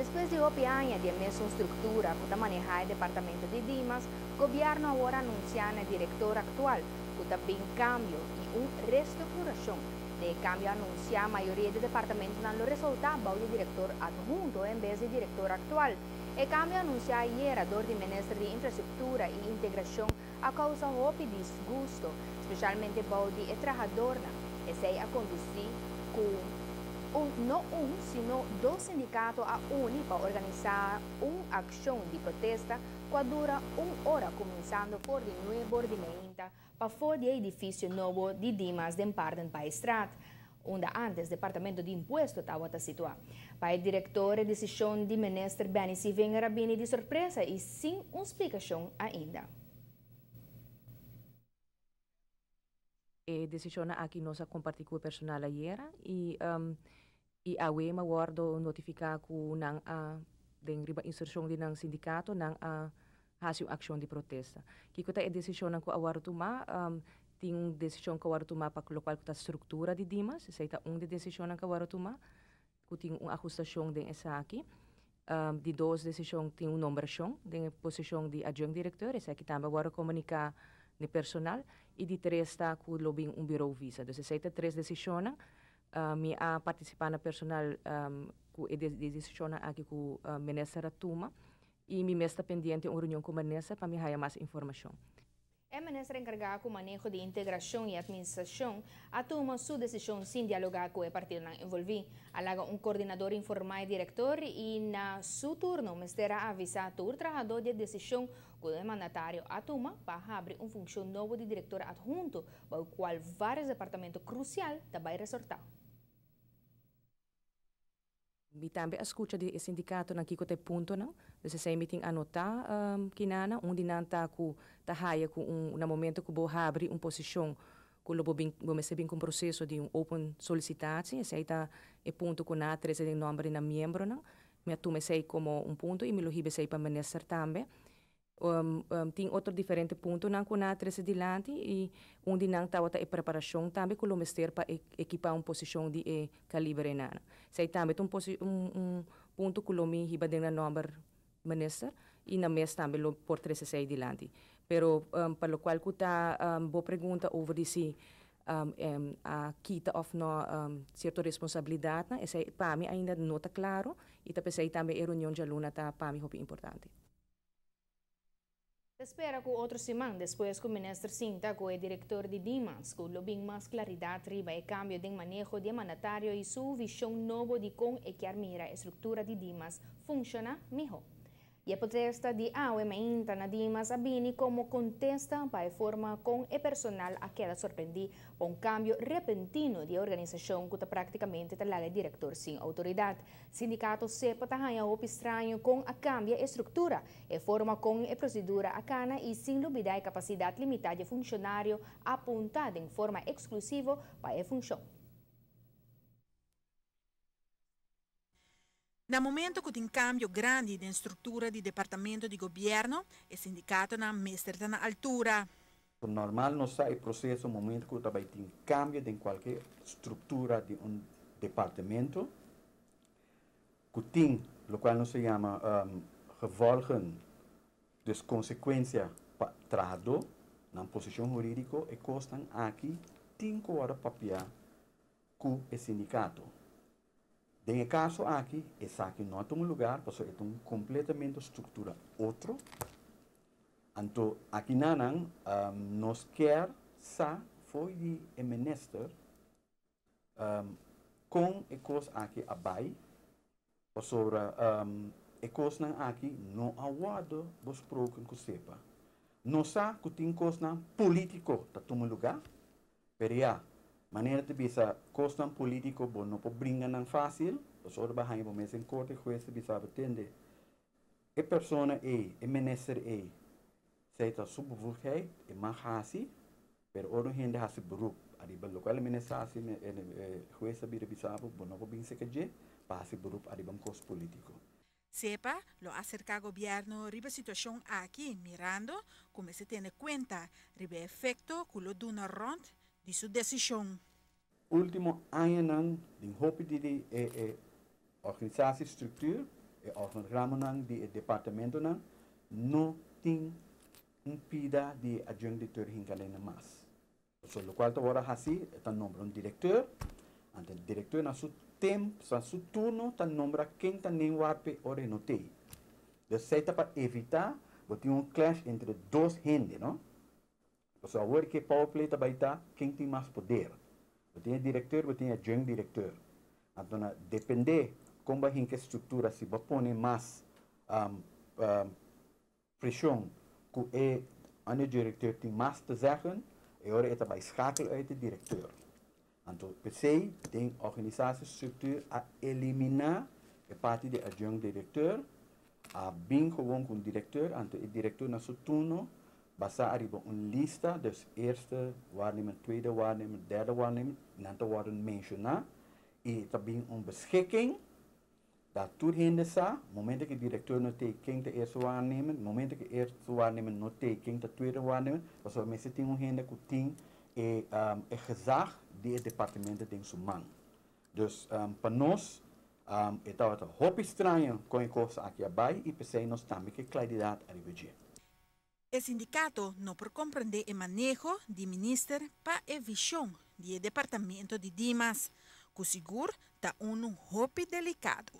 Depois de opianha de mesma estrutura para manejar o departamento de Dimas, o governo agora anuncia a diretor atual, que também cambio e reestruturação. De cambio anuncia a maioria do departamento não resultava o diretor adjunto em vez de diretor atual. E cambio anuncia ayer a dor de ministro de infraestrutura e integração a causa de desgosto, especialmente para de trabajador, e sei a conduzir com não sino dois sindicatos a unir para organizar uma ação de protesta que dura 1 hora, começando por de novo de meia para fora do edifício novo de Dimas de Parden para a estrada, onde antes o Departamento de Imposto estava situado. Para o diretor, a decisão de ministro Benici vem rabini de surpresa e sem uma explicação ainda. A decisão aqui nós compartilhamos com o personal ayer e a UEMA guardo notificar que não den riba inserção de nang sindicato nang hasil ação de protesta. Kiko ta a decisão que agora tomar tem uma decisão que agora tomar para local que a estrutura de Dimas, essa é uma decisão que agora tomar, que tem uma ajustação de essa aqui. De duas decisões tem uma numeração de posição de adjunct diretor, essa aqui também agora comunicar no personal e de três está com um bureau visa. Então, essa é três decisões. Me a participar na personal com a decisão aqui com o ministro toma e me está pendente uma reunião com o ministro para me dar mais informação. O ministro encarregado do manejo de integração e administração toma sua decisão sem dialogar com o partido não envolvido. Alaga coordenador informal diretor e na seu turno, o ministério avisa todo trabalhador de decisão que o mandatário toma para abrir uma função nova de diretor adjunto, para o qual vários departamentos cruciais também resultaram. E também escuta de sindicato na kiko te ponto não, desse sei meeting anotar kinana onde não tá com tá haia com na momento que bo abrir uma posição que lo bem bem com processo de open solicitação, esse aí tá é ponto com na 13 de nome na membro não, me atume sei como ponto e me lo hibe sei para minister também. Tem outro diferente ponto não com na 13 de lante e onde não tá outra preparação também com o ministério para equipar uma posição de calibre nana. Sei também um ponto que o me hiba de na number minister e na mês também por 13 de lante. Pero para o qual que tá boa pergunta over se a quita of no certa responsabilidade, esse para mim ainda não está claro e também a reunião de aluna tá para mim muito importante. Espera que outra semana, depois que o ministro sinta que o diretor de Dimas, que lo bem mais claridade riba e cambio de manejo de mandatário e sua visão nova de como é que a estrutura de Dimas funciona melhor. E a protesta de AUMA na Dimas abini como contesta para a forma com o personal a que ela surpreendi por um cambio repentino de organização que praticamente talaga diretor sem autoridade. Sindicato sepa tahanha op estranho com a cambio de estrutura e forma com a procedura a cana e sem dúvida a capacidade limitada de funcionário apontada em forma exclusiva para a função. No momento que tem cambio grande na estrutura do departamento de governo, o sindicato não mestra na altura. Normal não sai o processo no momento que também tem cambio em qualquer estrutura de departamento, que tem, o qual não se chama gevolgen, dus consequência para trabalhador, na posição jurídica, e custam aqui 5 horas para papiar com o sindicato. Em caso aqui, esse aqui não é um lugar, porque é completamente estrutura outro. Então, aqui não, nós quer sa foi de minister com a coisa aqui abai, sobre a coisa aqui não aguardo os próprios que sepa. Não sa que tem coisa político tá um lugar, pero maneira de bisa coisa político bom não pode brincar não fácil. Os outros bahai bom mas em corte juiz bisa atende. A pessoa a minister seita subvoegheid e mahasi, pero orang hindi hasi beroep. Adi local administrasi jueza bira bisabo, bono ko bin sekeje, pasi beroep adi bang kos politico. Sepa, lo acerca gobierno riba situación aquí, mirando como se tiene cuenta riba efecto que lo duna rond de su decisión. Último año nang, din hopi di organisatie structuur, o organograma nang di departamento nang no tem impida de adjunct diretor hinkalen na mas. So lo cual agora assim, tá nombra diretor, ante diretor na su tempo, sa su turno, tá nombra quem tá nem warpe ore notei. Dus zij para evitar, wat clash entre dois gente, não? Dus agora que powerplay tá baita, quem tem mais poder. Wat tem diretor, wat tem adjunct diretor. Então, depende como a gente estrutura, se vai pôr mais pressão que o diretor tem mais te zeggen, e ora é bij schakelen uit de directeur. Então, per se, tem organisatiestructuur a eliminar a parte de adjunct directeur, a bem gewoon com o directeur, então o directeur na seu turno, basta arriba lista dos eerste waarnemer, tweede waarnemer, derde waarnemer, nanto worden mencionar, e também beschikking, dat toerheen sa, momento que o diretor não tem quem de eerste waarnemer, momento que o eerste waarnemer não tem quem de tweede waarnemer, was we mensen tem rende que tem gezag die het departamento tem sua mão. Dus para nós, então é hoop estranho com a coisa aqui abaixo e pensei nós também que claridade a nível. O sindicato não por compreender o manejo do ministro para a visão do departamento de Dimas, que seguro está hoop delicado.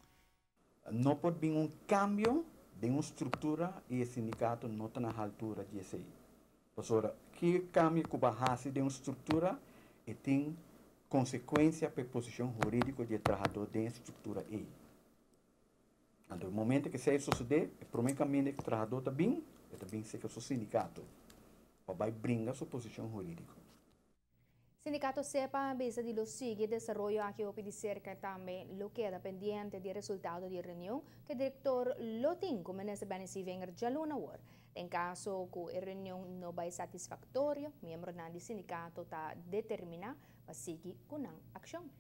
Não pode vir cambio de uma estrutura e o sindicato não está na altura de isso. Por que cambio que base de uma estrutura e tem consequência para a posição jurídica de trabalhador da estrutura aí. Então, no momento que isso suceder, o primeiro caminho que o trabalhador está bem, é também ser que o sindicato vai brincar sua posição jurídica. Sindicato SEPA avisa de lo sigue desarrollo aquí o de cerca también lo queda pendiente del resultado de reunión que el director lo tiene como en ese benefit venga ya luna war. En caso que la reunión no va satisfactorio, miembro del sindicato está determinado a seguir con acción.